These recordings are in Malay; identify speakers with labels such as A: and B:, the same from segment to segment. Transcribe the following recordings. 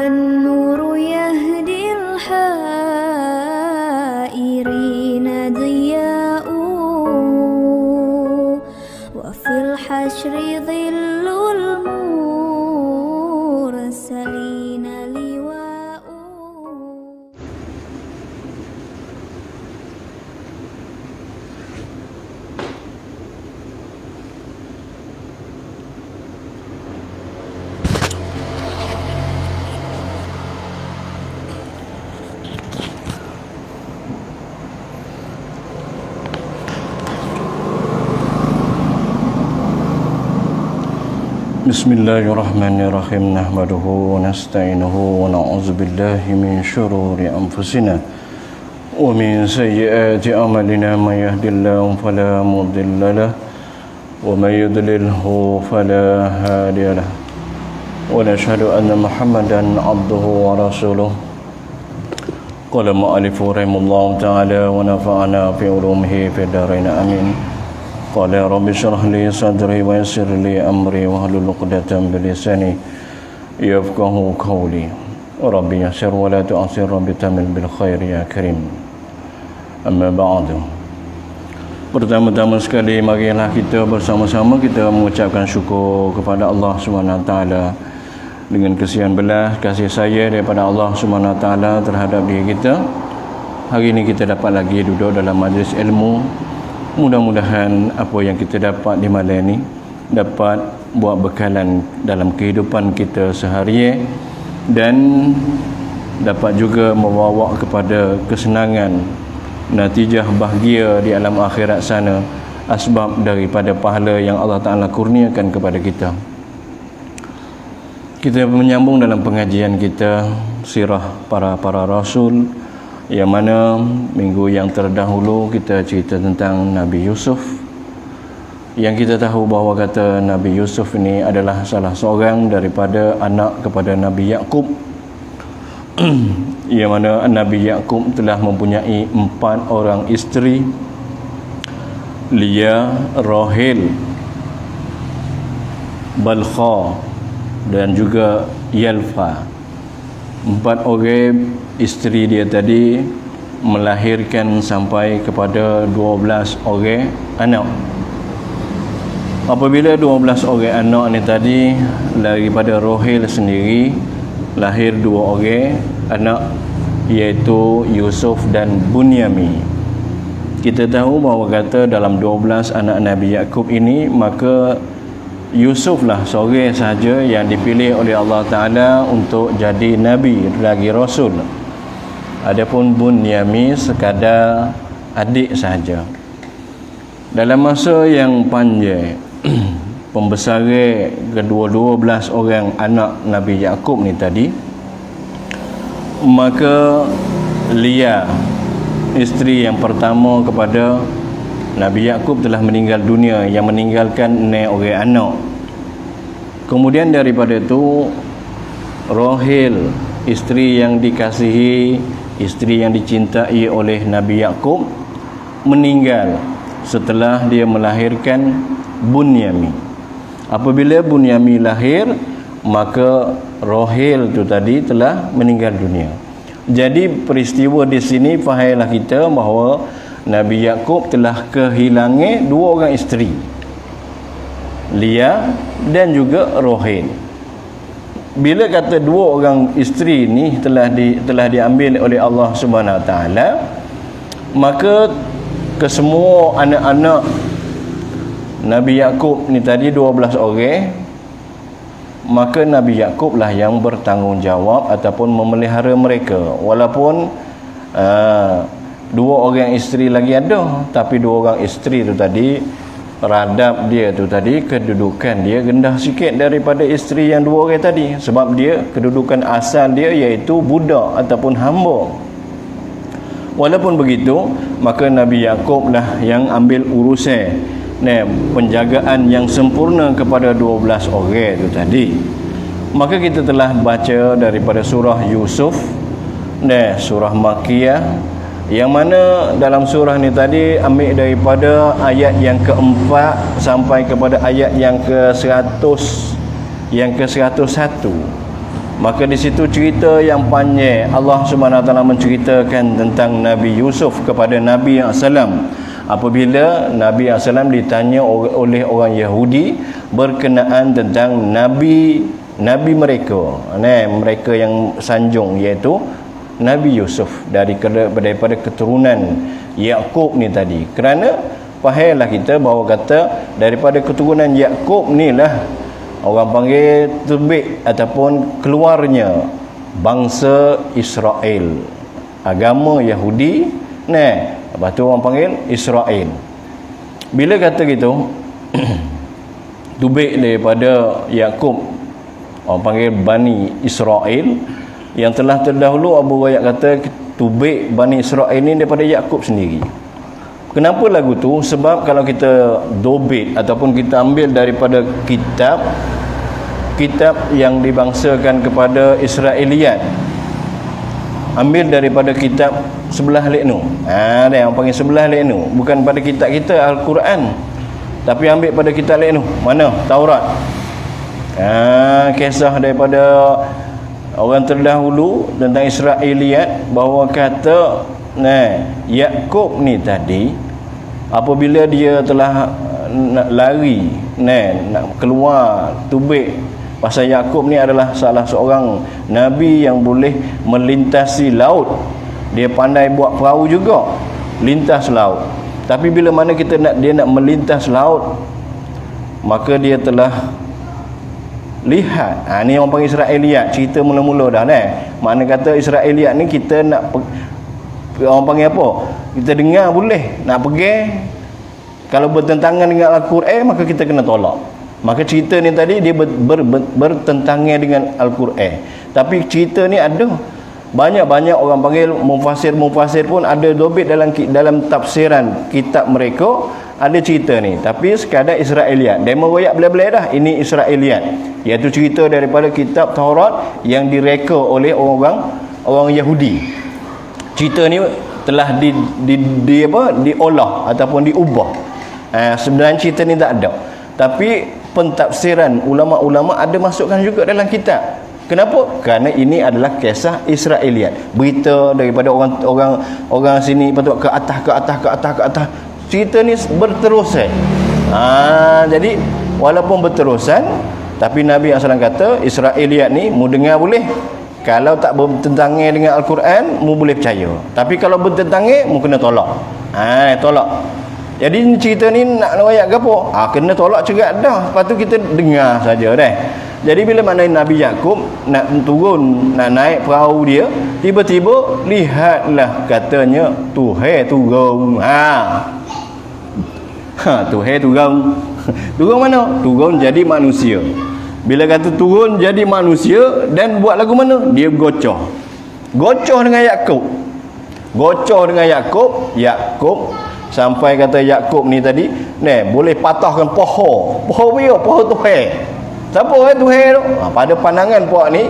A: النور يهدي الحائرين ضياء وفي الحشر ظل المرسلين لواء.
B: Bismillahirrahmanirrahim. Nahmaduhu wa nasta'inuhu wa na'udzu billahi min syururi anfusina wa min sayyiati a'malina. May yahdihillahu fala mudilla lahu wa may yudlilhu fala hadiya lahu. Wa nashhadu anna Muhammadan 'abduhu wa rasuluh. Qala mu'allifu rahimahullahu ta'ala wa nafa'ana fi ulumihi fid dharain amin. Qala rabbi shrah li sadri wa yassir li amri wahlul 'uqdatam min lisani yafqahu qawli. Rabbi yassir wa la tu'sir, rabbi tamil bil khair ya karim. Amma ba'du. Pertama-tama sekali marilah kita bersama-sama kita mengucapkan syukur kepada Allah Subhanahu wa taala dengan kesian belas kasih sayang daripada Allah Subhanahu wa taala terhadap diri kita. Hari ini kita dapat lagi duduk dalam majlis ilmu. Mudah-mudahan apa yang kita dapat di malam ini dapat buat bekalan dalam kehidupan kita seharian dan dapat juga membawa kepada kesenangan, natijah bahagia di alam akhirat sana, asbab daripada pahala yang Allah Ta'ala kurniakan kepada kita. Kita menyambung dalam pengajian kita sirah para rasul, yang mana minggu yang terdahulu kita cerita tentang Nabi Yusuf. Yang kita tahu bahawa kata Nabi Yusuf ini adalah salah seorang daripada anak kepada Nabi Yaqub. Yang mana Nabi Yaqub telah mempunyai 4 orang isteri, Lia, Rahil, Balkha dan juga Yalfa. 4 orang isteri dia tadi melahirkan sampai kepada 12 orang anak. Apabila 12 orang anak ni tadi daripada Rahil sendiri lahir 2 orang anak, iaitu Yusuf dan Bunyamin. Kita tahu bahawa kata dalam 12 anak Nabi Yaqub ini, maka Yusuf lah seorang sahaja yang dipilih oleh Allah Ta'ala untuk jadi Nabi lagi Rasul. Adapun Bunyamin sekadar adik sahaja. Dalam masa yang panjang pembesaran kedua-12 orang anak Nabi Yaqub ni tadi, maka Lia, isteri yang pertama kepada Nabi Yaqub, telah meninggal dunia, yang meninggalkan 6 orang anak. Kemudian daripada itu Rahil, isteri yang dikasihi, isteri yang dicintai oleh Nabi Yaqub, meninggal setelah dia melahirkan Bunyamin. Apabila Bunyamin lahir, maka Rahil tu tadi telah meninggal dunia. Jadi peristiwa di sini fahamlah kita bahawa Nabi Yaqub telah kehilangan 2 orang isteri, Lia dan juga Rahil. Bila kata 2 orang isteri ni telah diambil oleh Allah Subhanahu Wa Taala, maka kesemua anak-anak Nabi Yaqub ni tadi 12 orang, maka Nabi Yaqub lah yang bertanggungjawab ataupun memelihara mereka. Walaupun 2 orang isteri lagi ada, tapi 2 orang isteri tu tadi, radab dia tu tadi, kedudukan dia rendah sikit daripada isteri yang 2 orang tadi. Sebab dia kedudukan asal dia iaitu budak ataupun hamba. Walaupun begitu, maka Nabi Yaqub lah yang ambil urusan penjagaan yang sempurna kepada 12 orang itu tadi. Maka kita telah baca daripada surah Yusuf, surah Makkiyah, yang mana dalam surah ni tadi ambil daripada ayat yang keempat sampai kepada ayat yang ke-100, yang ke-101. Maka di situ cerita yang panjang. Allah Subhanahu Wa Taala menceritakan tentang Nabi Yusuf kepada Nabi SAW. Apabila Nabi SAW ditanya oleh orang Yahudi berkenaan tentang Nabi mereka, mereka yang sanjung, iaitu Nabi Yusuf daripada keturunan Yaqub ni tadi. Kerana fahamlah kita bahawa kata daripada keturunan Yaqub ni lah orang panggil terbit ataupun keluarnya bangsa Israel, agama Yahudi. Lepas tu orang panggil Israel. Bila kata gitu terbit daripada Yaqub, orang panggil Bani Israel, yang telah terdahulu Abu Hurairah kata tubik Bani Israel ni daripada Yaqub sendiri. Kenapa lagu tu? Sebab kalau kita dobit ataupun kita ambil daripada kitab yang dibangsakan kepada Israeliat, ambil daripada kitab sebelah leknu, ada yang panggil sebelah leknu, bukan pada kitab kita Al-Quran, tapi ambil pada kitab leknu. Mana? Taurat. Kisah daripada orang terdahulu tentang Israeliat, bahawa kata Yaqub ni tadi apabila dia telah nak lari, nak keluar tubik, pasal Yaqub ni adalah salah seorang nabi yang boleh melintasi laut. Dia pandai buat perahu juga, lintas laut. Tapi bila mana dia nak melintas laut, maka dia telah lihat, ni orang panggil Israeliat, cerita mula-mula dah. Makna kata Israeliat ni kita nak orang panggil apa, kita dengar boleh, nak pergi kalau bertentangan dengan Al-Quran maka kita kena tolak. Maka cerita ni tadi dia bertentangan dengan Al-Quran. Tapi cerita ni ada banyak orang panggil mufasir pun ada dobit dalam tafsiran kitab mereka, ada cerita ni. Tapi sekadar Israeliat, demo royak bela-bela dah, ini Israeliat, iaitu cerita daripada kitab Taurat yang direka oleh orang Yahudi. Cerita ni telah diolah ataupun diubah. Sebenarnya cerita ni tak ada, tapi pentafsiran ulama-ulama ada masukkan juga dalam kitab. Kenapa? Kerana ini adalah kisah Israeliat, berita daripada orang sini patut ke atas. Cerita ni berterusan. Jadi walaupun berterusan, tapi Nabi SAW kata Israeliat ni mu dengar boleh, kalau tak bertentangan dengan Al-Quran mu boleh percaya, tapi kalau bertentangan mu kena tolak. Tolak. Jadi cerita ni nak royak ke apa? Kena tolak juga dah. Lepas tu kita dengar saja dah. Jadi bila mana Nabi Yaqub nak turun, nak naik perahu dia, tiba-tiba lihatlah katanya Tuhan turun. Tuhan turun. Turun mana? Turun jadi manusia. Bila kata turun jadi manusia dan buat lagu mana? Dia gocoh dengan Yaqub. Yaqub sampai kata Yaqub ni tadi, boleh patahkan pohon dia, pohon Tuhan. Siapa Tuhan tu? Pada pandangan puak ni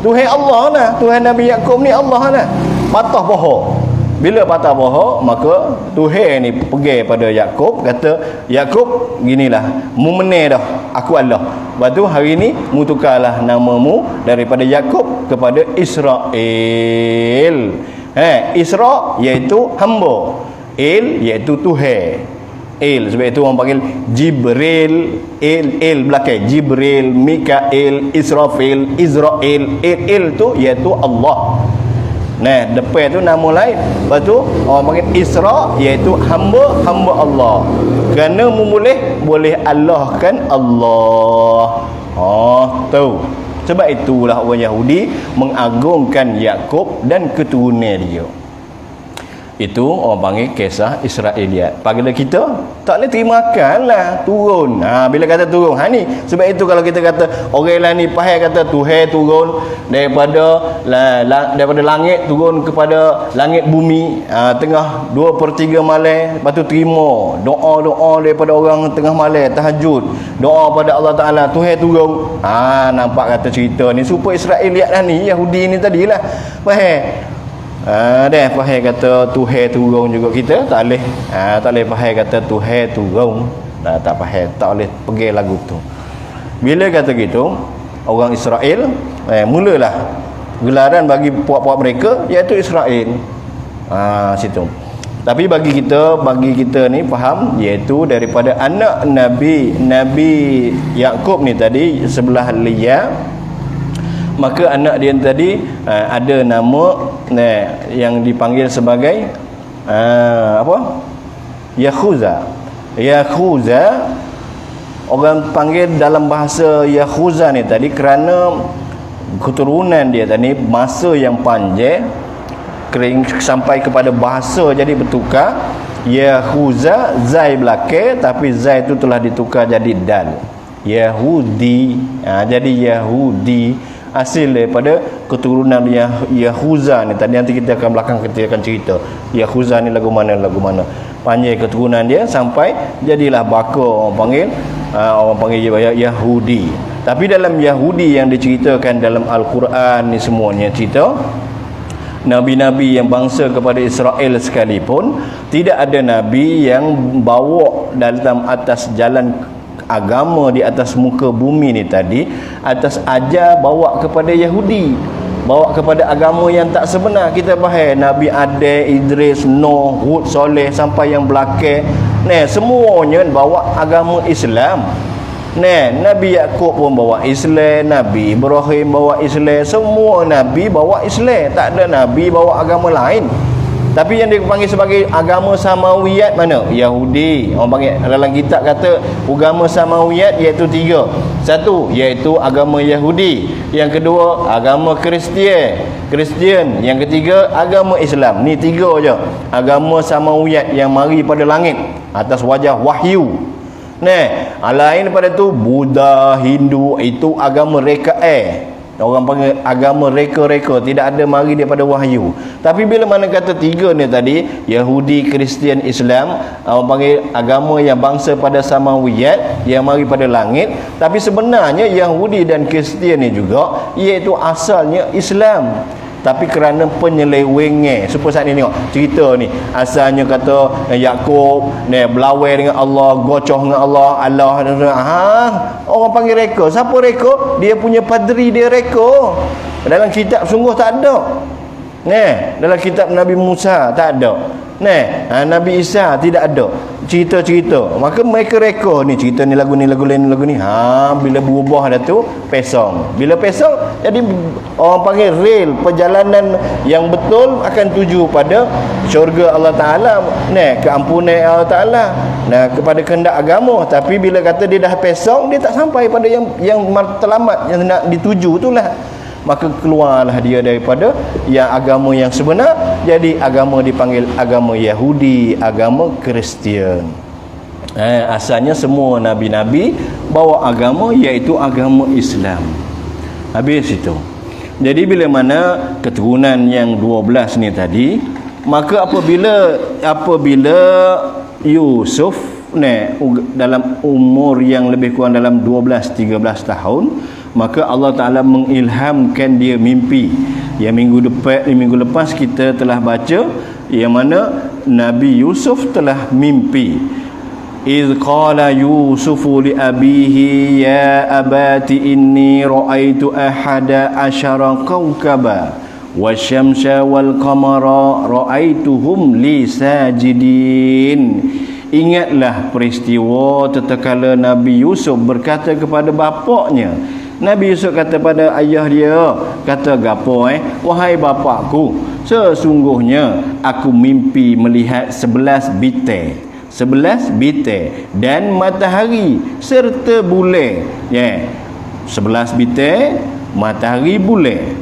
B: Tuhan Allah lah, Tuhan Nabi Yaqub ni Allah lah. Patah pohon. Bila patah pohon, maka Tuhan ni pergi pada Yaqub, kata Yaqub ginilah, mu meneh dah, aku Allah. Lepas tu hari ni mu tukarlah namamu daripada Yaqub kepada Israel. Isra iaitu hamba, Il iaitu Tuhan. Sebab itu orang panggil Jibril, Il belakang Jibril, Mikail, Israfil, Israel. Il tu iaitu Allah. Depan tu nama lain. Lepas tu orang panggil Isra iaitu hamba Allah. Kerana mu boleh Allah kan Allah. Tu. Sebab itulah orang Yahudi mengagungkan Yaqub dan keturunan dia. Itu orang panggil kisah Israeliat. Pada kita tak boleh terima akan lah turun. Bila kata turun, ni sebab itu kalau kita kata orang lain ni faham kata Tuhan turun daripada langit turun kepada langit bumi, tengah 2/3 malam, lepas tu terima doa daripada orang tengah malam tahajud, doa pada Allah Taala, Tuhan turun. Nampak kata cerita ni supaya Israeliat lah ni, Yahudi ni tadilah faham. Dah faham kata Tuhan turun juga, kita tak boleh faham kata Tuhan turun. Tak faham, tak boleh pergi lagu tu. Bila kata gitu, orang Israel Mulalah gelaran bagi puak-puak mereka iaitu Israel. Situ. Tapi bagi kita ni faham, iaitu daripada anak Nabi Yakub ni tadi sebelah Lia, maka anak dia tadi ada nama yang dipanggil sebagai Yahuza. Orang panggil dalam bahasa Yahuza ni tadi kerana keturunan dia tadi masa yang panjang sampai kepada bahasa jadi bertukar. Yahuza zai belakang, tapi zai itu telah ditukar jadi dal, Yahudi. Jadi Yahudi hasil daripada keturunan Yahuza ni tadi. Nanti kita akan cerita Yahuza ni lagu mana panjang keturunan dia sampai jadilah baka orang panggil Yahudi. Tapi dalam Yahudi yang diceritakan dalam Al-Quran ni semuanya cerita Nabi-Nabi yang bangsa kepada Israel sekalipun, tidak ada Nabi yang bawa dalam atas jalan agama di atas muka bumi ni tadi, atas ajar bawa kepada Yahudi, bawa kepada agama yang tak sebenar. Kita bahas Nabi Adam, Idris, Nuh, Hud, Soleh sampai yang belakang, semuanya bawa agama Islam. Nabi Yakub pun bawa Islam, Nabi Ibrahim bawa Islam, semua Nabi bawa Islam. Tak ada Nabi bawa agama lain. Tapi yang dipanggil sebagai agama samawiyat mana? Yahudi. Orang panggil dalam kitab kata agama samawiyat iaitu 3. Satu iaitu agama Yahudi, yang kedua agama Kristian, yang ketiga agama Islam. Ni 3 je agama samawiyat yang mari pada langit atas wajah wahyu. Lain daripada tu Buddha, Hindu, itu agama reka. Orang panggil agama reka-reka, tidak ada mari daripada wahyu. Tapi bila mana kata 3 ni tadi, Yahudi, Kristian, Islam, orang panggil agama yang bangsa pada samawiyat yang mari pada langit. Tapi sebenarnya Yahudi dan Kristian ni juga iaitu asalnya Islam. Tapi kerana penyelewengnya, supaya saat ni tengok cerita ni, asalnya kata Yakub berlawai dengan Allah, gocoh dengan Allah. Orang panggil reka. Siapa reka? Dia punya padri dia reka. Dalam kitab sungguh tak ada. Dalam kitab Nabi Musa tak ada. Nabi Isa tidak ada cerita-cerita. Maka mereka reka ni cerita ni lagu ni. Bila berubah dah tu pesong. Bila pesong jadi orang panggil rel perjalanan yang betul akan tuju pada syurga Allah Taala, keampunan Allah Taala, kepada kehendak agama. Tapi bila kata dia dah pesong, dia tak sampai pada yang matlamat yang nak dituju itulah. Maka keluarlah dia daripada yang agama yang sebenar, jadi agama dipanggil agama Yahudi, agama Kristian. Asalnya semua Nabi-Nabi bawa agama iaitu agama Islam. Habis itu. Jadi bila mana keturunan yang 12 ni tadi, maka apabila Yusuf dalam umur yang lebih kurang dalam 12-13 tahun, maka Allah Ta'ala mengilhamkan dia mimpi. Yang minggu lepas kita telah baca yang mana Nabi Yusuf telah mimpi. إذ قال يوسف لأبيه يا أبات إني رأيت أحد عشر كوكبا والشمس والقمر رأيتهم لي ساجدين. Ingatlah peristiwa tatkala Nabi Yusuf berkata kepada bapaknya. Nabi Yusuf kata pada ayah dia, kata gapo wahai bapakku, sesungguhnya aku mimpi melihat 11 bintang dan matahari serta bulan. 11 bintang, matahari, bulan.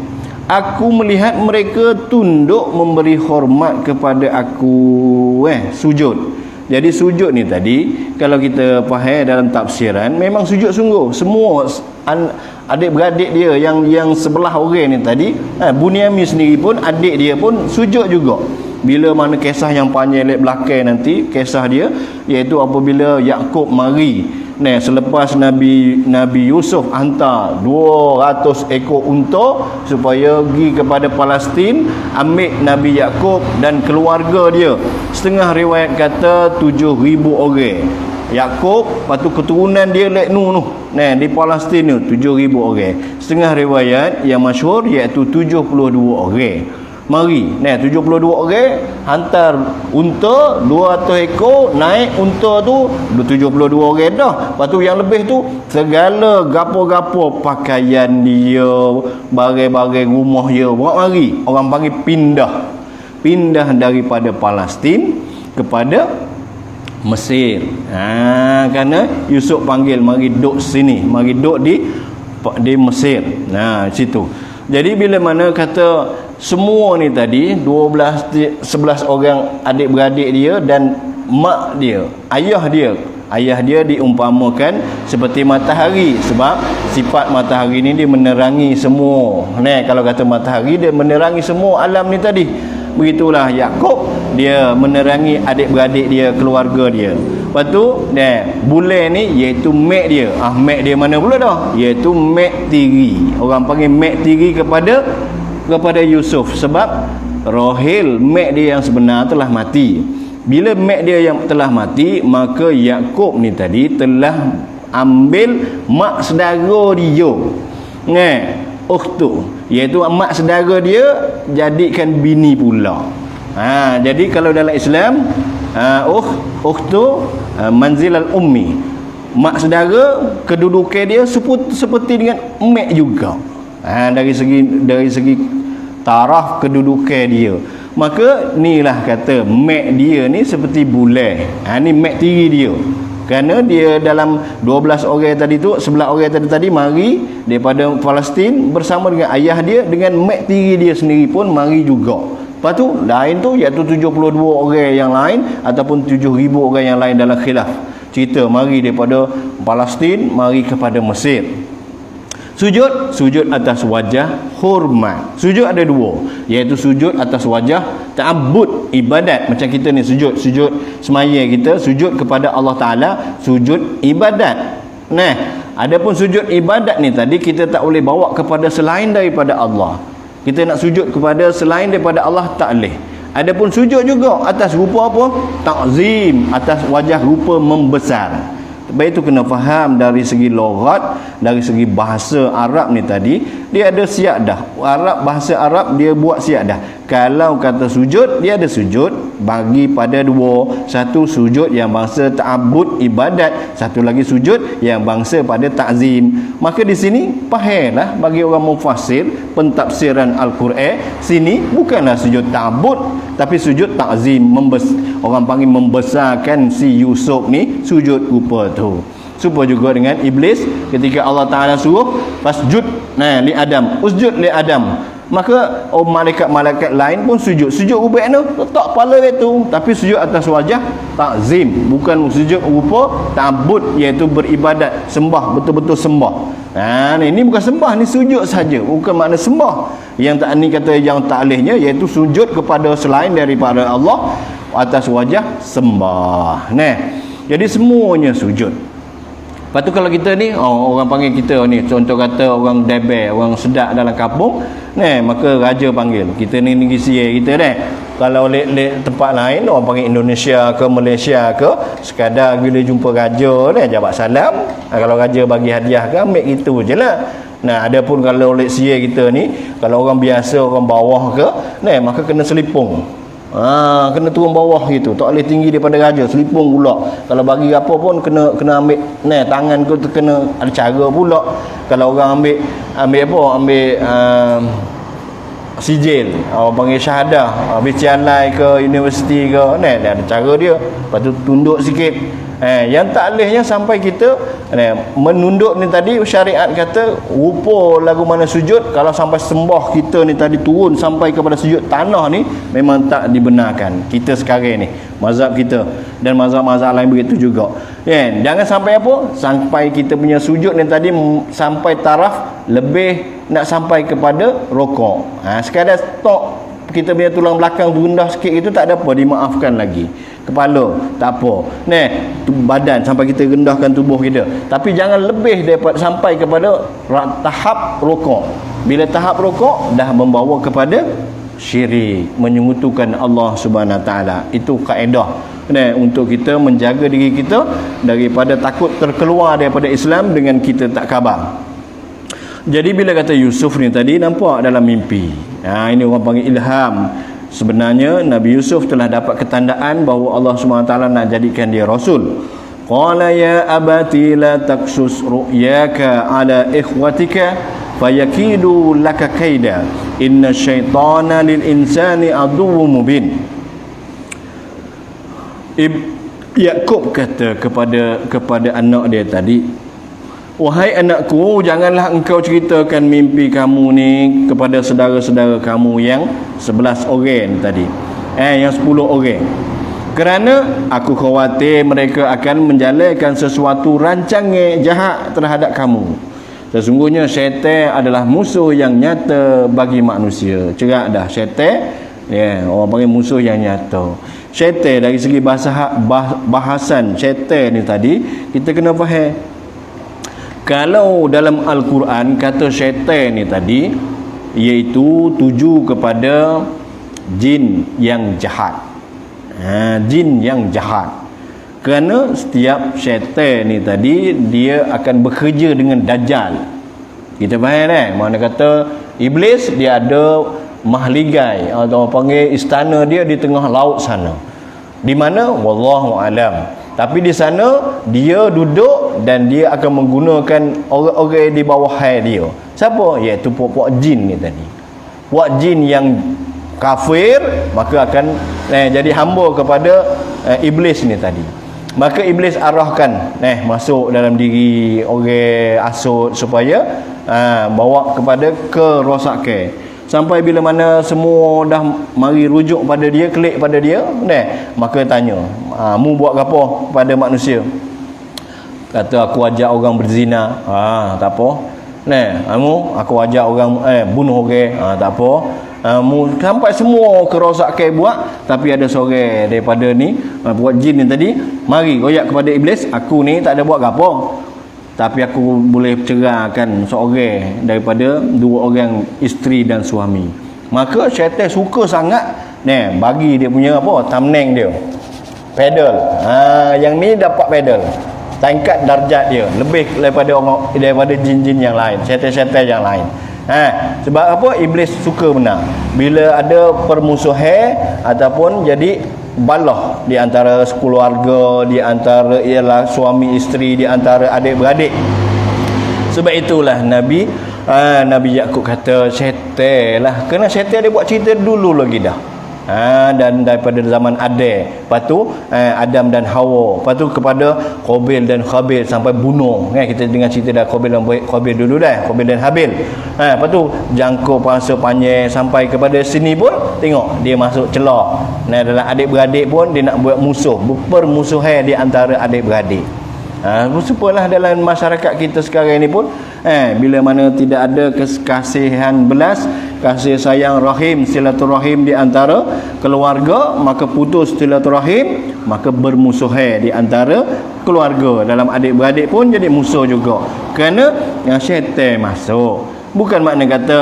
B: Aku melihat mereka tunduk memberi hormat kepada aku, sujud. Jadi sujud ni tadi kalau kita faham dalam tafsiran, memang sujud sungguh. Semua adik-beradik dia yang sebelah orang ni tadi, Bunyamin sendiri pun, adik dia pun sujud juga. Bila mana kisah yang panjang belakang nanti, kisah dia iaitu apabila Yakub mari selepas Nabi Yusuf hantar 200 ekor unta supaya pergi kepada Palestin ambil Nabi Yakub dan keluarga dia. Setengah riwayat kata 7,000 orang. Yakub, lepas tu keturunan dia Leknu tu. Nah, di Palestin tu 7,000 orang. Setengah riwayat yang masyhur iaitu 72 orang. Mari, nah 72 orang hantar unta 200 ekor, naik unta tu 72 orang dah. Lepas tu yang lebih tu segala gapo-gapo pakaian dia, barang-barang rumah dia, bawa mari. Orang panggil pindah daripada Palestin kepada Mesir. Kerana Yusuf panggil mari duduk sini, mari duduk di Mesir. Nah, situ. Jadi bila mana kata semua ni tadi 11 orang adik-beradik dia dan mak dia, ayah dia diumpamakan seperti matahari, sebab sifat matahari ni dia menerangi semua. Kalau kata matahari dia menerangi semua alam ni tadi. Begitulah Yakub, dia menerangi adik-beradik dia, keluarga dia. Lepas tu bulan ni iaitu mek dia. Mek dia mana pula dah? Iaitu mek tiri. Orang panggil mek tiri kepada Yusuf, sebab Rohil mek dia yang sebenar telah mati. Bila mek dia yang telah mati, maka Yakub ni tadi telah ambil mak saudara dia, ukhtu, iaitu mak saudara dia jadikan bini pula. Jadi kalau dalam Islam ukhtu manzilal ummi, mak saudara kedudukan dia seperti dengan mek juga. Dari segi taraf kedudukan dia. Maka inilah kata mek dia ni seperti bulan. Ni mek tiri dia. Kerana dia dalam 12 orang tadi tu, 11 orang tadi mari daripada Palestin bersama dengan ayah dia, dengan mek tiri dia sendiri pun mari juga. Lepas tu lain tu iaitu 72 orang yang lain ataupun 7,000 orang yang lain dalam khilaf. Cerita mari daripada Palestin mari kepada Mesir. Sujud atas wajah hormat. Sujud ada dua, iaitu sujud atas wajah ta'abbud, ibadat. Macam kita ni sujud semaya, kita sujud kepada Allah Ta'ala, sujud ibadat. Adapun sujud ibadat ni tadi kita tak boleh bawa kepada selain daripada Allah. Kita nak sujud kepada selain daripada Allah tak boleh. Adapun sujud juga atas rupa apa? Ta'zim, atas wajah rupa membesar. Baik itu kena faham dari segi loghat, dari segi bahasa Arab ni tadi, dia ada siap dah. Bahasa Arab dia buat siap dah. Kalau kata sujud, dia ada sujud bagi pada dua. Satu sujud yang bangsa ta'abbud ibadat, satu lagi sujud yang bangsa pada ta'zim. Maka di sini fahamlah bagi orang mufassir pentafsiran Al-Quran, sini bukanlah sujud ta'abbud tapi sujud ta'zim, orang panggil membesarkan si Yusuf ni, sujud rupa tu. Supaya juga dengan iblis ketika Allah Ta'ala suruh fasjud li Adam, usjud li Adam, maka malaikat-malaikat lain pun sujud ubek tu, letak kepala itu, tapi sujud atas wajah ta'zim, bukan sujud rupa ta'abbud, iaitu beribadat, sembah, betul-betul sembah. Ini bukan sembah, ni sujud saja, bukan makna sembah. Yang tak ni kata yang taklihnya iaitu sujud kepada selain daripada Allah atas wajah sembah. Jadi semuanya sujud. Lepas tu kalau kita ni, orang panggil kita ni, contoh kata orang debel, orang sedak dalam kampung, maka raja panggil. Kita ni negeri Sia kita Kalau tempat lain, orang panggil Indonesia ke Malaysia ke, sekadar bila jumpa raja jawab salam. Kalau raja bagi hadiah ke, ambil gitu je lah. Adapun kalau Sia kita ni, kalau orang biasa, orang bawah ke, maka kena selipung. Kena turun bawah gitu, tak boleh tinggi daripada raja, selipung pula. Kalau bagi apa pun kena ambil tangan tu kena ada cara pula. Kalau orang ambil sijil, orang panggil syahadah, habis cialai ke universiti ke, ada cara dia. Lepas tu tunduk sikit. Yang tak bolehnya sampai kita menunduk ni tadi, syariat kata rupa lagu mana sujud, kalau sampai sembah kita ni tadi turun sampai kepada sujud tanah ni, memang tak dibenarkan. Kita sekarang ni, mazhab kita dan mazhab-mazhab lain begitu juga. Jangan sampai apa? Sampai kita punya sujud ni tadi sampai taraf lebih nak sampai kepada rokok. Sekadar stop kita punya tulang belakang rendah sikit itu tak ada apa, dimaafkan lagi. Kepala tak apa, badan sampai kita rendahkan tubuh kita, tapi jangan lebih daripada sampai kepada tahap rokok. Bila tahap rokok dah membawa kepada syirik, menyekutukan Allah Subhanahu Wa Taala. Itu kaedah untuk kita menjaga diri kita daripada takut terkeluar daripada Islam dengan kita tak khabar. Jadi bila kata Yusuf ni tadi nampak dalam mimpi, ini orang panggil ilham. Sebenarnya Nabi Yusuf telah dapat ketandaan bahawa Allah SWT nak jadikan dia rasul. Qala ya abati la taqsus ru'yaka ala ikhwatika fayakidu laka kaida inna syaitana lil insani aduwwum mubin. Yakub kata kepada anak dia tadi, wahai anakku, janganlah engkau ceritakan mimpi kamu ni kepada saudara-saudara kamu yang 11 orang tadi, yang 10 orang, kerana aku khawatir mereka akan menjalankan sesuatu rancangan jahat terhadap kamu. Sesungguhnya syaitan adalah musuh yang nyata bagi manusia. Cerak dah, syaitan orang panggil musuh yang nyata. Syaitan dari segi bahasan syaitan ni tadi, kita kena faham. Kalau dalam Al-Quran kata syaitan ni tadi, iaitu tuju kepada jin yang jahat. Jin yang jahat. Kerana setiap syaitan ni tadi, dia akan bekerja dengan Dajjal. Kita faham mana kata Iblis dia ada mahligai atau panggil istana dia di tengah laut sana. Di mana? Wallahu alam. Tapi di sana dia duduk dan dia akan menggunakan orang-orang di bawah dia. Siapa? Iaitu puak-puak jin ni tadi. Puak jin yang kafir maka akan jadi hamba kepada iblis ni tadi. Maka iblis arahkan masuk dalam diri orang asut supaya bawa kepada kerosakan. Sampai bila mana semua dah mari rujuk pada dia, klik pada dia, maka tanya, mu buat apa pada manusia? Kata, aku ajak orang berzina. Tak apa. Aku ajak orang bunuh orang. Tak apa. Sampai semua kerosakan buat, tapi ada seorang daripada ni buat jin ni tadi mari royak kepada iblis, aku ni tak ada buat apa, tapi aku boleh ceraikan seorang daripada dua orang isteri dan suami. Maka syaitan suka sangat bagi dia punya apa, tamneng dia, pedal. Yang ni dapat pedal, tingkat darjat dia lebih daripada jin-jin yang lain, syaitan-syaitan yang lain. Sebab apa? Iblis suka benar bila ada permusuhan ataupun jadi balah di antara keluarga, di antara ialah suami isteri, di antara adik-beradik. Sebab itulah Nabi Yakub kata syaitan lah, kerana syaitan dia buat cerita dulu lagi dah. Dan daripada zaman Adam, lepas tu Adam dan Hawa, lepas tu kepada Qabil dan Khabil sampai bunuh. Kita dengar cerita dah Qabil dan Khabil dulu dah, Qabil dan Habil. Lepas tu jangkau masa panjang sampai kepada sini pun tengok dia masuk celah. Dalam adik-beradik pun dia nak buat musuh, permusuhan di antara adik-beradik. Serupalah dalam masyarakat kita sekarang ni pun bila mana tidak ada kasihan belas, kasih sayang rahim, silaturahim di antara keluarga, maka putus silaturahim, maka bermusuhan di antara keluarga. Dalam adik-beradik pun jadi musuh juga, kerana syaitan masuk. Bukan makna kata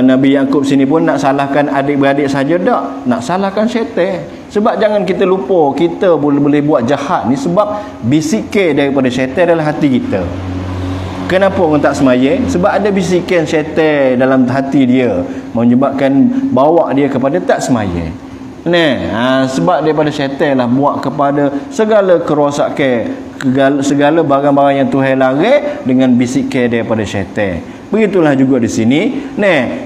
B: Nabi Yakub sini pun nak salahkan adik-beradik saja, tak, nak salahkan syaitan. Sebab jangan kita lupa, kita boleh buat jahat ni sebab bisikan daripada syaitan dalam hati kita. Kenapa orang tak semaya? Sebab ada bisikan syaitan dalam hati dia, menyebabkan bawa dia kepada tak semaya. Sebab daripada syaitan lah buat kepada segala kerosakan, segala barang-barang yang Tuhan larang dengan bisikan daripada syaitan. Begitulah juga di sini.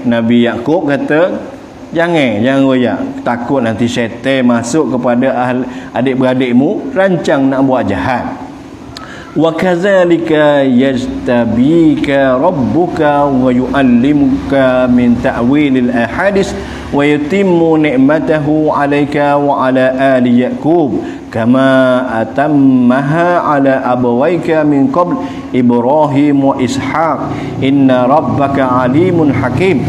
B: Nabi Yakub kata, jangan royak, takut nanti syaitan masuk kepada adik-beradikmu, rancang nak buat jahat. Wa kadzalika yajtabika rabbuka wa yuallimuka min ta'wilil ahadits wa yutimmu ni'matahu 'alaika wa 'ala ali Yaqub kama atammaha 'ala abawayka min qabl Ibrahim wa Ishaq inna rabbaka 'alimun hakim.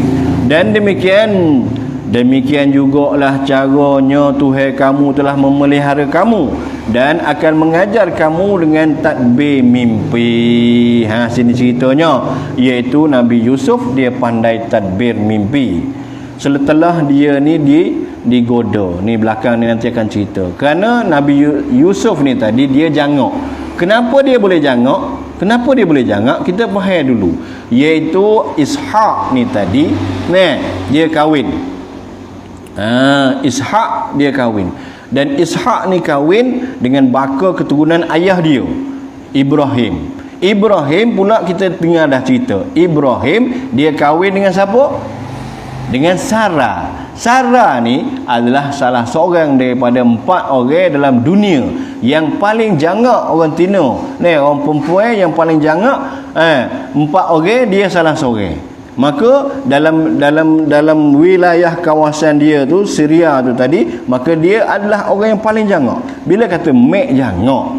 B: Dan demikian jugalah caranya Tuhan kamu telah memelihara kamu dan akan mengajar kamu dengan tadbir mimpi. Sini ceritanya, iaitu Nabi Yusuf dia pandai tadbir mimpi. Setelah dia ni digoda. Ni belakang ni nanti akan cerita. Kerana Nabi Yusuf ni tadi dia jangak. Kenapa dia boleh jangak? Kenapa dia boleh jangak? Kita faham dulu. Iaitu Ishak ni tadi, dia kahwin. Ishak dia kahwin. Dan Ishak ni kahwin dengan baka keturunan ayah dia, Ibrahim. Ibrahim pula kita dengar dah cerita. Ibrahim dia kahwin dengan siapa? Dengan Sarah. Sarah ni adalah salah seorang daripada 4 orang dalam dunia yang paling jangak orang Tino. Ni orang perempuan yang paling jangak, 4 orang dia salah seorang. Maka dalam wilayah kawasan dia tu, Syria tu tadi, maka dia adalah orang yang paling jangak. Bila kata mek jangak,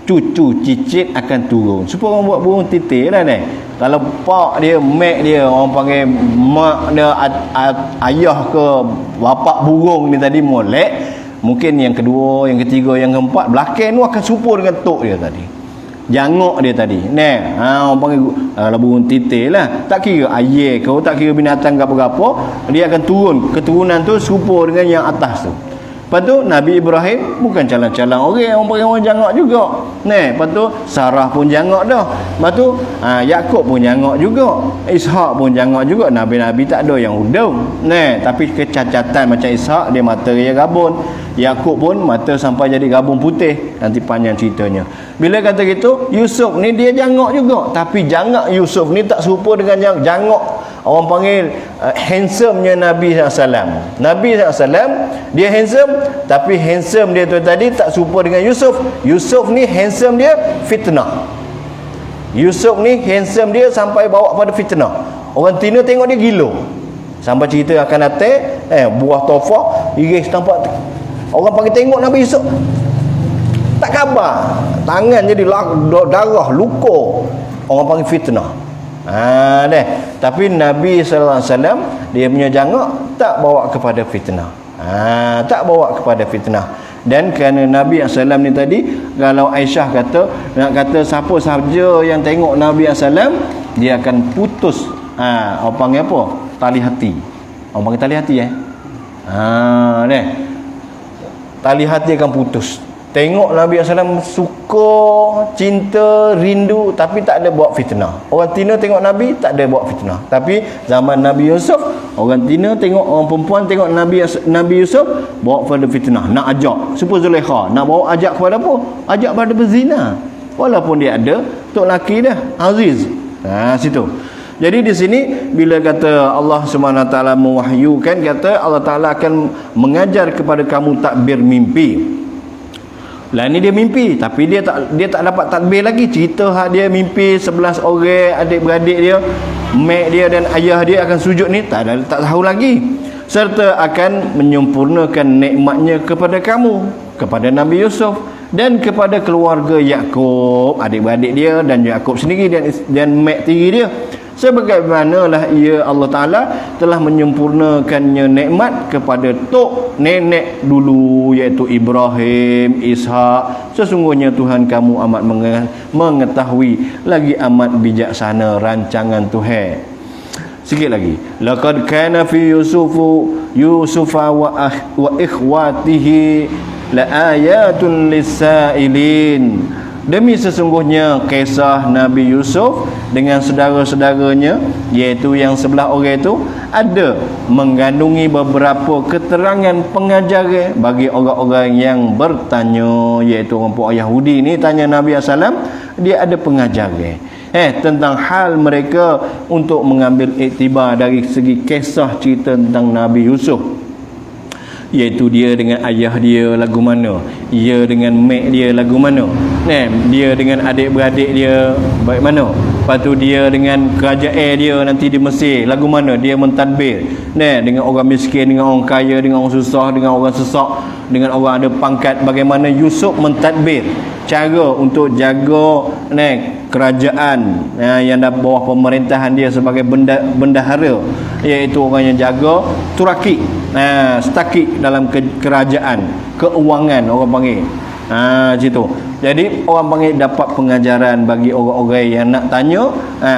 B: cucu cicit akan turun. Supaya orang buat burung titik lah ni. Kalau pak dia, mek dia, orang panggil mak dia, ayah ke bapak burung ni tadi molek, mungkin yang kedua, yang ketiga, yang keempat, belakang tu akan serupa dengan tok dia tadi. Jangok dia tadi. Orang panggil kalau burung titik lah. Tak kira ayah ke, tak kira binatang ke apa-apa, dia akan turun. Keturunan tu serupa dengan yang atas tu. Lepas tu Nabi Ibrahim bukan calang-calang orang panggil orang jangak juga. Lepas tu Sarah pun jangak dah. Lepas tu Yakub pun jangak juga. Ishak pun jangak juga. Nabi-nabi tak ada yang hudung. Tapi kecacatan macam Ishak, dia mata dia gabun. Yakub pun mata sampai jadi gabung putih. Nanti panjang ceritanya. Bila kata gitu, Yusuf ni dia jangak juga. Tapi jangak Yusuf ni tak serupa dengan yang jangak orang panggil handsome-nya Nabi SAW. Nabi SAW dia handsome, tapi handsome dia tu tadi tak serupa dengan Yusuf. Yusuf ni handsome dia fitnah. Yusuf ni handsome dia sampai bawa pada fitnah. Orang Tina tengok dia gila. Sampai cerita akan datang, buah tofah iris nampak. Orang panggil tengok Nabi Yusuf, tak khabar, tangan jadi darah, luka. Orang panggil fitnah. Tapi Nabi SAW dia punya jangak tak bawa kepada fitnah. Tak bawa kepada fitnah. Dan kerana Nabi SAW ni tadi, kalau Aisyah kata, nak kata siapa sahaja yang tengok Nabi SAW, dia akan putus orang panggil apa? Tali hati. Orang panggil tali hati tali hati akan putus. Tengok Nabi SAW suka, cinta, rindu, tapi tak ada buat fitnah. Orang Tina tengok Nabi tak ada buat fitnah. Tapi zaman Nabi Yusuf, orang Tina tengok, orang perempuan tengok Nabi Yusuf bawa pada fitnah, nak ajak seperti Zulaikha, nak bawa ajak kepada apa? Ajak pada berzina. Walaupun dia ada tok laki dah Aziz. Situ. Jadi di sini bila kata Allah SWT mewahyukan, kata Allah Taala akan mengajar kepada kamu takbir mimpi. Lah ni dia mimpi, tapi dia tak dapat takbir lagi. Cerita dia mimpi 11 orang adik-beradik dia, mak dia dan ayah dia akan sujud ni tak tahu lagi. Serta akan menyempurnakan nikmatnya kepada kamu, kepada Nabi Yusuf dan kepada keluarga Yakub, adik-beradik dia, dan Yakub sendiri dan mak tiri dia. Sebagaimanalah ia Allah Ta'ala telah menyempurnakannya nikmat kepada tok nenek dulu, iaitu Ibrahim, Ishak. Sesungguhnya Tuhan kamu amat mengetahui lagi amat bijaksana rancangan Tuhan. Sikit lagi. Laqad kana fi Yusufa wa ikhwatihi la ayatun lis-sa'ilin. Demi sesungguhnya kisah Nabi Yusuf dengan saudara-saudaranya, iaitu yang 11 orang itu, ada mengandungi beberapa keterangan pengajaran bagi orang-orang yang bertanya, iaitu orang Yahudi ni tanya Nabi SAW, dia ada pengajaran tentang hal mereka untuk mengambil iktibar dari segi kisah cerita tentang Nabi Yusuf. Iaitu dia dengan ayah dia lagu mana, ia dengan mak dia lagu mana, dia dengan adik-beradik dia baik mana, lepas tu dia dengan kerajaan dia nanti di Mesir lagu mana, dia mentadbir dengan orang miskin, dengan orang kaya, dengan orang susah, dengan orang sesak, dengan orang ada pangkat, bagaimana Yusuf mentadbir cara untuk jaga kerajaan yang di bawah pemerintahan dia sebagai bendahara, iaitu orang yang jaga turaki, stakik dalam kerajaan, keuangan orang panggil. Situ. Jadi orang panggil dapat pengajaran bagi orang-orang yang nak tanya,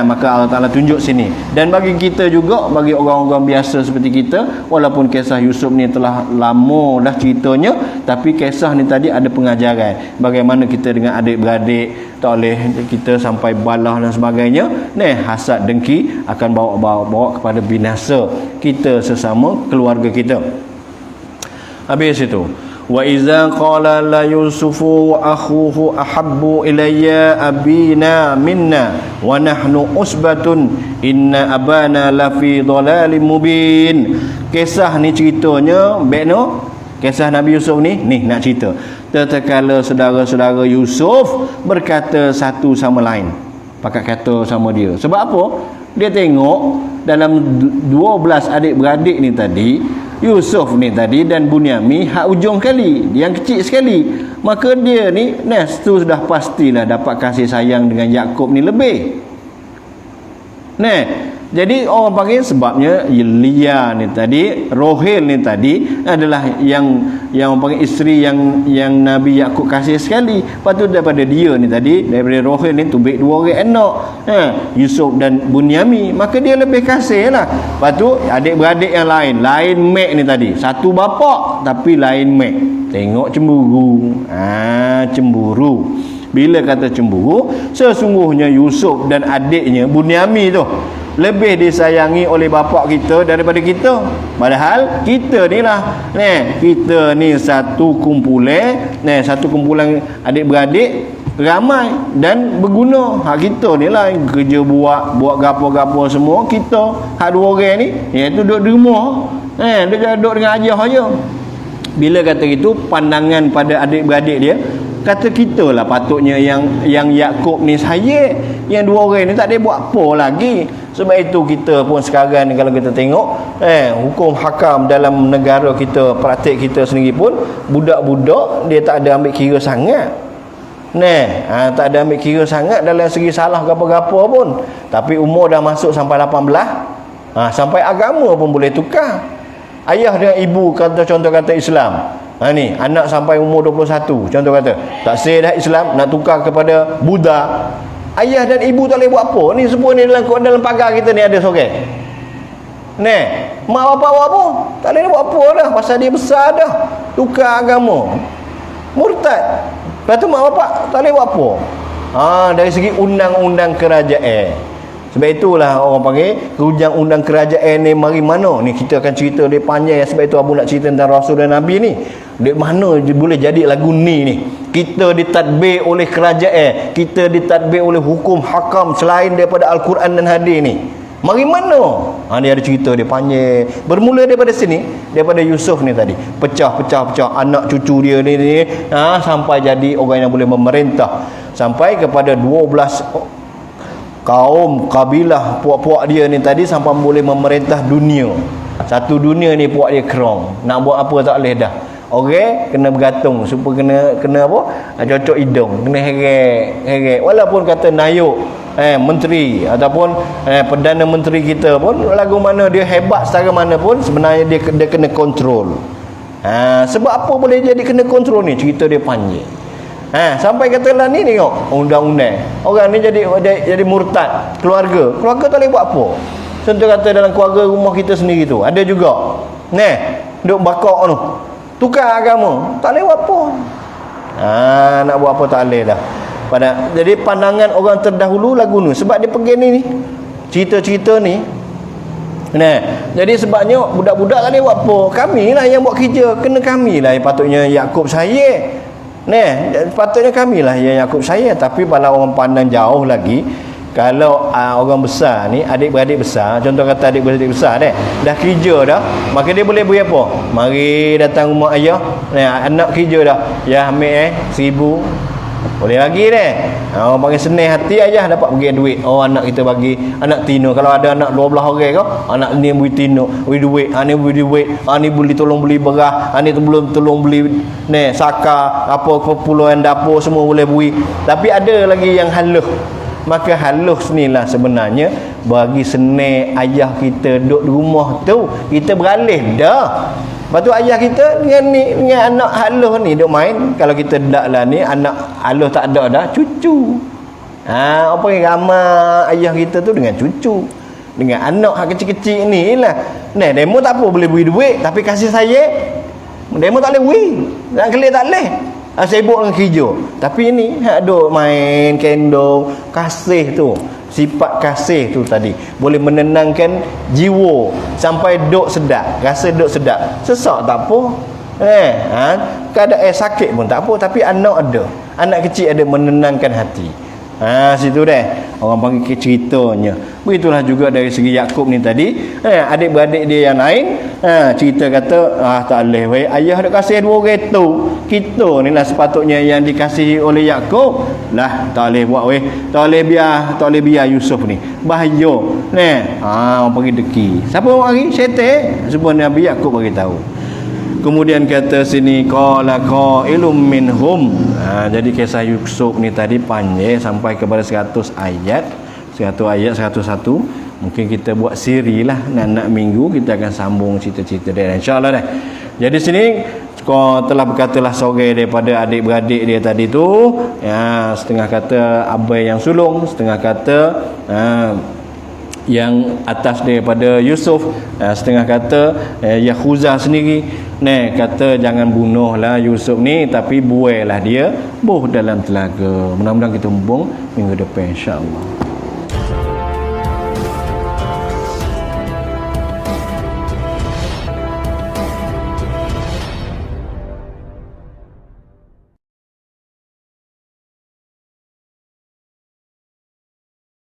B: maka Allah Taala tunjuk sini. Dan bagi kita juga, bagi orang-orang biasa seperti kita, walaupun kisah Yusuf ni telah lama dah ceritanya, tapi kisah ni tadi ada pengajaran. Bagaimana kita dengan adik-beradik, tak boleh kita sampai balah dan sebagainya. Hasad dengki akan bawa kepada binasa kita sesama keluarga kita. Habis itu. Wa iza qala la yusufu wa akhuhu ahabbu ilayya abina minna wa nahnu usbatun inna abana lafi dhalalim mubin. Kisah ni ceritanya bekno kisah Nabi Yusuf ni nak cerita. Tatkala saudara-saudara Yusuf berkata satu sama lain, pakat kata sama dia. Sebab apa? Dia tengok dalam 12 adik-beradik ni tadi, Yusuf ni tadi dan Bunyamin hak ujung kali, yang kecil sekali. Maka dia ni tu sudah pastilah dapat kasih sayang dengan Yakub ni lebih. Jadi orang panggil sebabnya Lia ni tadi, Rohel ni tadi adalah yang orang panggil isteri yang Nabi Yakub kasih sekali. Lepas tu daripada dia ni tadi, daripada Rohel ni tubik 2 orang anak, Yusuf dan Bunyamin, maka dia lebih kasih lah. Lepas tu adik-beradik yang lain mek ni tadi, satu bapa tapi lain mek. Tengok cemburu. Cemburu. Bila kata cemburu, sesungguhnya Yusuf dan adiknya Bunyamin tu lebih disayangi oleh bapa kita daripada kita. Padahal kita ni lah, kita ni satu kumpulan, satu kumpulan adik-beradik ramai dan berguna. Hak kita ni lah kerja buat gapo-gapo semua kita. Hak 2 orang ni iaitu duduk di rumah, duduk dengan ayah aja. Bila kata gitu, pandangan pada adik-beradik dia, kata kita lah patutnya yang Yakub ni saya, yang 2 orang ni tak ada buat apa lagi. Sebab itu kita pun sekarang ni kalau kita tengok hukum hakam dalam negara kita, praktik kita sendiri pun, budak-budak dia tak ada ambil kira sangat. Tak ada ambil kira sangat dalam segi salah apa-apa pun. Tapi umur dah masuk sampai 18, sampai agama pun boleh tukar. Ayah dengan ibu contoh kata Islam, ni anak sampai umur 21 contoh kata tak sah dah Islam, nak tukar kepada Buddha. Ayah dan ibu tak boleh buat apa. Ni semua ni dalam pagar kita ni ada seorang. Mak bapak buat apa? Tak boleh buat apa dah, pasal dia besar dah, tukar agama, murtad. Lepas tu mak bapak tak boleh buat apa. Dari segi undang-undang kerajaan. Sebab itulah orang panggil undang kerajaan ni mari mana. Ni kita akan cerita dia panjang. Sebab itu Abu nak cerita tentang Rasul dan Nabi ni. Dia mana boleh jadi lagu ni. Kita ditadbir oleh kerajaan, kita ditadbir oleh hukum hakam selain daripada Al-Quran dan hadis ni. Mari mana? Dia ada cerita dia panjang. Bermula daripada sini, daripada Yusuf ni tadi. Pecah anak cucu dia ni sampai jadi orang yang boleh memerintah. Sampai kepada 12 kaum, kabilah puak-puak dia ni tadi sampai boleh memerintah dunia. Satu dunia ni puak dia kerong. Nak buat apa tak boleh dah. Orang kena bergantung supaya kena apa? Cocok hidung, kena heret. Walaupun kata nayuk menteri ataupun perdana menteri kita pun, lagu mana dia hebat setara mana pun, sebenarnya dia kena kontrol. Sebab apa boleh jadi kena kontrol ni? Cerita dia panjang. Sampai katalah ni tengok undang-undang. Orang ni jadi murtad. Keluarga tak boleh buat apa. Contoh kata dalam keluarga rumah kita sendiri tu ada juga. Duk bakar tu. Tukar agama. Tak boleh buat apa. Nak buat apa tak boleh dah. Jadi pandangan orang terdahulu lagu ni. Sebab dia pergi ni cerita-cerita ni. Jadi sebabnya budak-budak tak boleh buat apa. Kami lah yang buat kerja. Kena kami lah yang patutnya Yakub saya. Patutnya kami lah yang Yakub saya. Tapi kalau orang pandang jauh lagi, kalau orang besar ni, adik-beradik besar, contoh kata adik-beradik besar dah kerja dah, maka dia boleh beri apa? Mari datang rumah ayah, anak kerja dah, ya ambil 1,000 boleh bagi orang panggil senang hati ayah dapat bagi duit. Anak kita bagi, anak tino. Kalau ada anak 12 orang kau, anak ni beri tino, beri duit, ni beri duit, ni boleh tolong beli beras, ni tu belum tolong beli saka, apa keperluan dapur semua boleh beri. Tapi ada lagi yang halus. Maka halus ni lah sebenarnya bagi senang ayah kita duduk di rumah tu, kita beralih dah.
C: Lepas tu ayah kita dengan anak halus ni duk main. Kalau kita dak lah ni anak halus tak ada dah, cucu. Apa yang ramai ayah kita tu dengan cucu, dengan anak hak kecil-kecil ni lah. Nah, demo tak apa boleh beri duit, tapi kasih sayang demo tak boleh beri. Dan kelih tak boleh. Sibuk dengan kerja. Tapi ini hak duk main kendong, kasih tu. Sifat kasih tu tadi boleh menenangkan jiwa sampai duk sedap, rasa duk sedap. Sesak tak apa. Keadaan sakit pun tak apa, tapi anak ada. Anak kecil ada menenangkan hati. Situ dah orang panggil ceritanya. Begitulah juga dari segi Yakub ni tadi. Adik-beradik dia yang lain, cerita kata tak boleh weh, ayah dah kasih 2 kereta. Kita ni lah sepatutnya yang dikasihi oleh Yakub. Lah tak boleh buat weh. Tak boleh biar Yusuf ni. Bahaya. Orang panggil deki. Siapa mari? Syaitan. Sebenarnya Nabi Yakub bagi tahu. Kemudian kata sini qala qailum minhum. Jadi kisah Yusuf ni tadi panjang sampai kepada 100 ayat. 100 ayat 101. Mungkin kita buat siri lah nak minggu kita akan sambung cerita-cerita dia insya-Allah dah. Jadi sini kau telah berkatalah seorang daripada adik-beradik dia tadi tu, setengah kata abai yang sulung, setengah kata yang atas daripada Yusuf, setengah kata Yahuza sendiri kata jangan bunuhlah Yusuf ni, tapi buailah dia dalam telaga. Mudah-mudahan kita hubung minggu depan insya-Allah.